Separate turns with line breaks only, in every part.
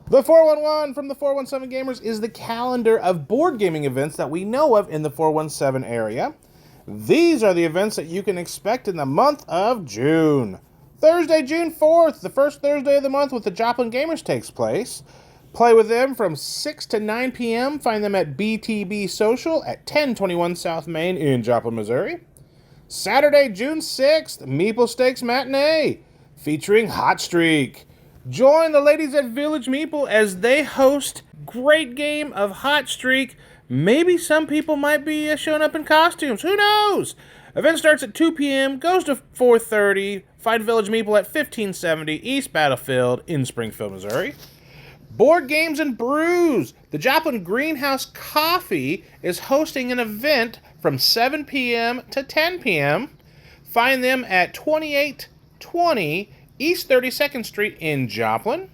The 411 from the 417 Gamers is the calendar of board gaming events that we know of in the 417 area. These are the events that you can expect in the month of June. Thursday, June 4th, the first Thursday of the month with the Joplin Gamers takes place. Play with them from 6 to 9 p.m. Find them at BTB Social at 1021 South Main in Joplin, Missouri. Saturday, June 6th, Meeple Steaks Matinee featuring Hot Streak. Join the ladies at Village Meeple as they host great game of Hot Streak. Maybe some people might be showing up in costumes. Who knows? Event starts at 2 p.m., goes to 4:30. Find Village Meeple at 1570 East Battlefield in Springfield, Missouri. Board Games and Brews. The Joplin Greenhouse Coffee is hosting an event from 7 p.m. to 10 p.m. Find them at 2820 East 32nd Street in Joplin.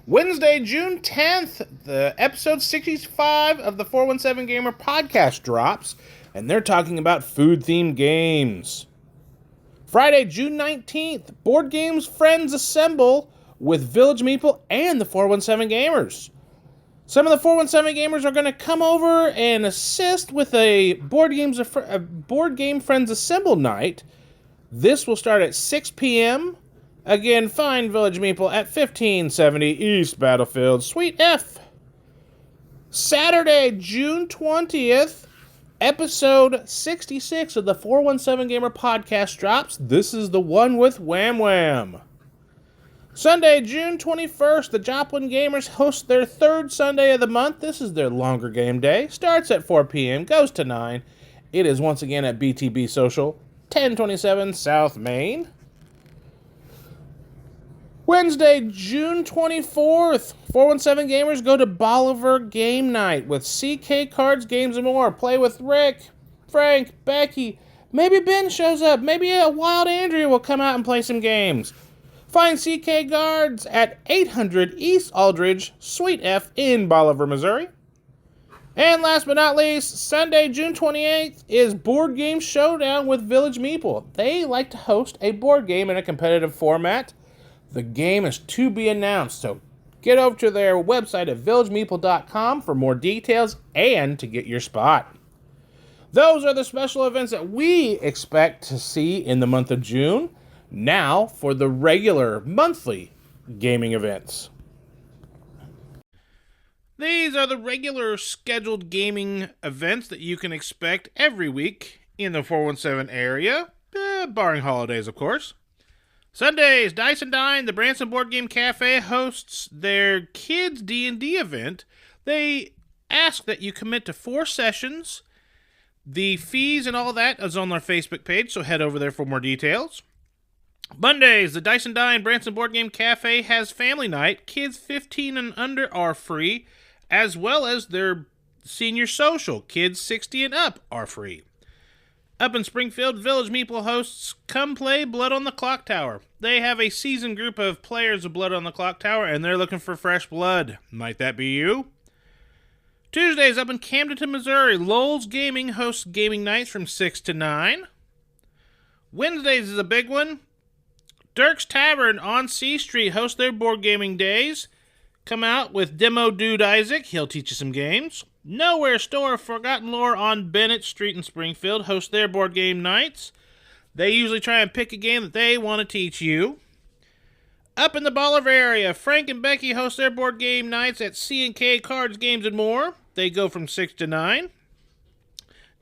Wednesday, June 10th, the episode 65 of the 417 Gamer podcast drops, and they're talking about food-themed games. Friday, June 19th, Board Games Friends assemble with Village Meeple and the 417 Gamers. Some of the 417 Gamers are going to come over and assist with a Board Game Friends assemble night. This will start at 6 p.m., Again, find Village Meeple at 1570 East Battlefield, Suite F. Saturday, June 20th, episode 66 of the 417 Gamer podcast drops. This is the one with Wham Wham. Sunday, June 21st, the Joplin Gamers host their third Sunday of the month. This is their longer game day. Starts at 4 p.m., goes to 9. It is once again at BTB Social, 1027 South Main. Wednesday, June 24th, 417 Gamers go to Bolivar Game Night with CK Cards, Games, and More. Play with Rick, Frank, Becky. Maybe Ben shows up. Maybe a Wild Andrea will come out and play some games. Find CK Cards at 800 East Aldridge, Suite F in Bolivar, Missouri. And last but not least, Sunday, June 28th is Board Game Showdown with Village Meeple. They like to host a board game in a competitive format. The game is to be announced, so get over to their website at villagemeeple.com for more details and to get your spot. Those are the special events that we expect to see in the month of June. Now for the regular monthly gaming events. These are the regular scheduled gaming events that you can expect every week in the 417 area, barring holidays, of course. Sundays, Dice and Dine, the Branson Board Game Cafe hosts their Kids D&D event. They ask that you commit to 4 sessions. The fees and all that is on their Facebook page, so head over there for more details. Mondays, the Dice and Dine Branson Board Game Cafe has family night. Kids 15 and under are free, as well as their senior social. Kids 60 and up are free. Up in Springfield, Village Meeple hosts Come Play Blood on the Clock Tower. They have a seasoned group of players of Blood on the Clock Tower, and they're looking for fresh blood. Might that be you? Tuesdays up in Camdenton, Missouri, Lowell's Gaming hosts gaming nights from 6 to 9. Wednesdays is a big one. Dirk's Tavern on C Street hosts their board gaming days. Come out with Demo Dude Isaac. He'll teach you some games. Nowhere Store Forgotten Lore on Bennett Street in Springfield hosts their board game nights. They usually try and pick a game that they want to teach you. Up in the Bolivar area, Frank and Becky host their board game nights at C&K Cards, Games, and More. They go from 6 to 9.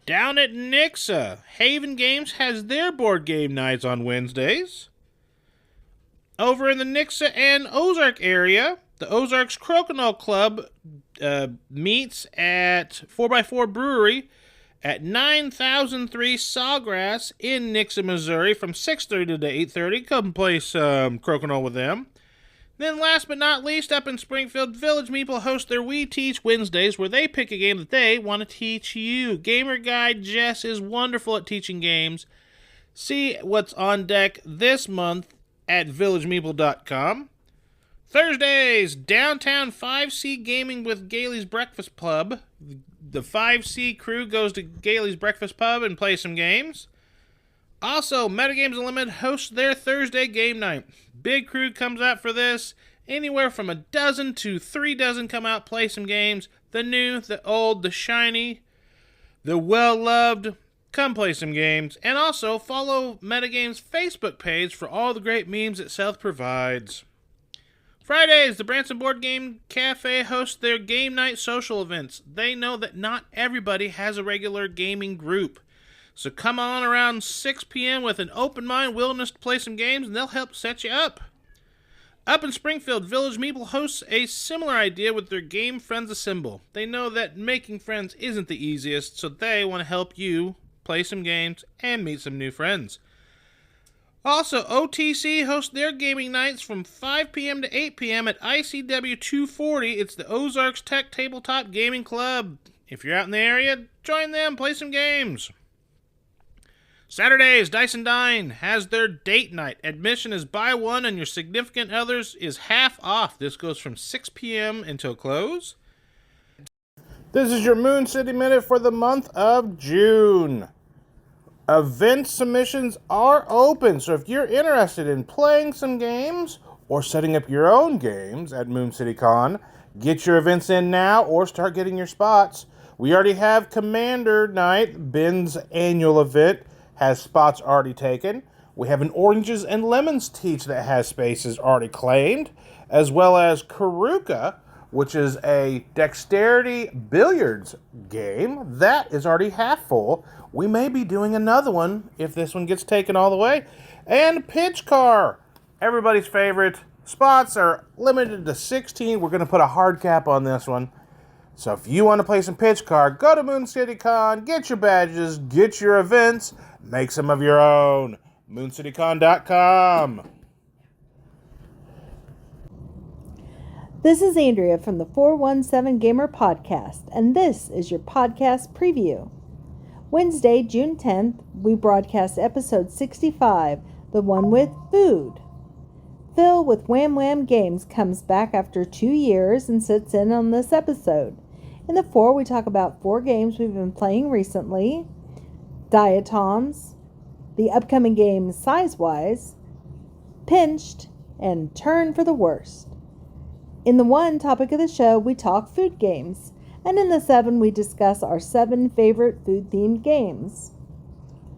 Down at Nixa, Haven Games has their board game nights on Wednesdays. Over in the Nixa and Ozark area, the Ozarks Crokinole Club meets at 4x4 Brewery at 9003 Sawgrass in Nixa, Missouri from 6:30 to 8:30. Come play some Crokinole with them. Then last but not least, up in Springfield, Village Meeple host their We Teach Wednesdays where they pick a game that they want to teach you. Gamer Guide Jess is wonderful at teaching games. See what's on deck this month at villagemeeple.com. Thursdays, downtown 5C Gaming with Gailey's Breakfast Pub. The 5C crew goes to Gailey's Breakfast Pub and plays some games. Also, Metagames Unlimited hosts their Thursday game night. Big crew comes out for this. Anywhere from a dozen to 3 dozen come out, play some games. The new, the old, the shiny, the well-loved. Come play some games. And also follow Metagame's Facebook page for all the great memes that South provides. Fridays, the Branson Board Game Cafe hosts their game night social events. They know that not everybody has a regular gaming group. So come on around 6 p.m. with an open mind, willingness to play some games, and they'll help set you up. Up in Springfield, Village Meeple hosts a similar idea with their Game Friends Assemble. They know that making friends isn't the easiest, so they want to help you play some games and meet some new friends. Also, OTC hosts their gaming nights from 5 p.m. to 8 p.m. at ICW 240. It's the Ozarks Tech Tabletop Gaming Club. If you're out in the area, join them, play some games. Saturdays, Dice and Dine has their date night. Admission is buy one and your significant others is half off. This goes from 6 p.m. until close. This is your Moon City Minute for the month of June. Event submissions are open, so if you're interested in playing some games or setting up your own games at Moon City Con, get your events in now or start getting your spots. We already have Commander Night, Ben's annual event, has spots already taken. We have an Oranges and Lemons Teach that has spaces already claimed, as well as Karuka, which is a dexterity billiards game. That is already half full. We may be doing another one if this one gets taken all the way. And Pitch Car, everybody's favorite. Spots are limited to 16. We're going to put a hard cap on this one. So if you want to play some Pitch Car, go to Moon City Con, get your badges, get your events, make some of your own. MoonCityCon.com.
This is Andrea from the 417Gamer podcast, and this is your podcast preview. Wednesday, June 10th, we broadcast episode 65, the one with food. Phil with Wham Wham Games comes back after 2 years and sits in on this episode. In the 4, we talk about 4 games we've been playing recently, Diatons, the upcoming games Size-Wise, Pinched, and Turn for the Worst. In the 1 topic of the show, we talk food games, and in the 7, we discuss our 7 favorite food-themed games.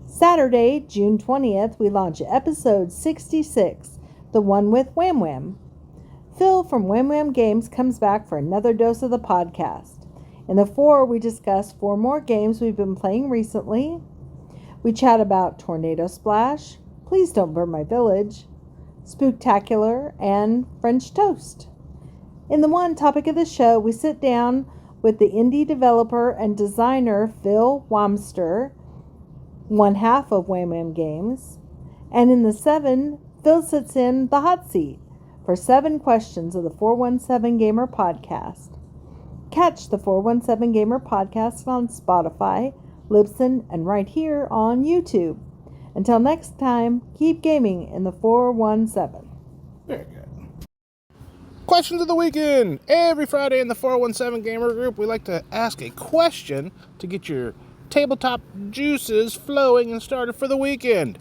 Saturday, June 20th, we launch episode 66, the one with Wham Wham. Phil from Wham Wham Games comes back for another dose of the podcast. In the 4, we discuss 4 more games we've been playing recently. We chat about Tornado Splash, Please Don't Burn My Village, Spooktacular, and French Toast. In the 1 topic of the show, we sit down with the indie developer and designer Phil Wamster, one half of Wham Wham Games. And in the 7, Phil sits in the hot seat for 7 questions of the 417Gamer podcast. Catch the 417Gamer podcast on Spotify, Libsyn, and right here on YouTube. Until next time, keep gaming in the 417.
Very good. Questions of the weekend. Every Friday in the 417 Gamer group, we like to ask a question to get your tabletop juices flowing and started for the weekend.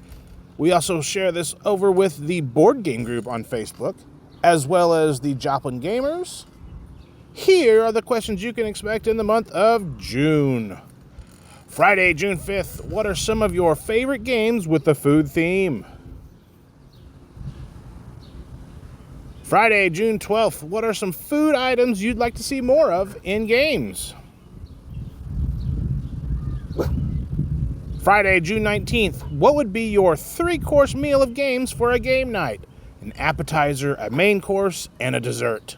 We also share this over with the board game group on Facebook, as well as the Joplin Gamers. Here are the questions you can expect in the month of June. Friday, June 5th, what are some of your favorite games with the food theme? Friday, June 12th, what are some food items you'd like to see more of in games? Friday, June 19th, what would be your 3-course meal of games for a game night? An appetizer, a main course, and a dessert.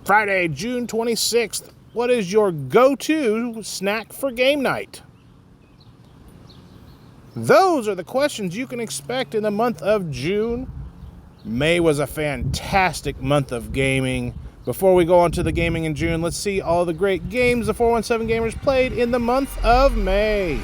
Friday, June 26th, what is your go-to snack for game night? Those are the questions you can expect in the month of June. May was a fantastic month of gaming. Before we go on to the gaming in June, let's see all the great games the 417 Gamers played in the month of May.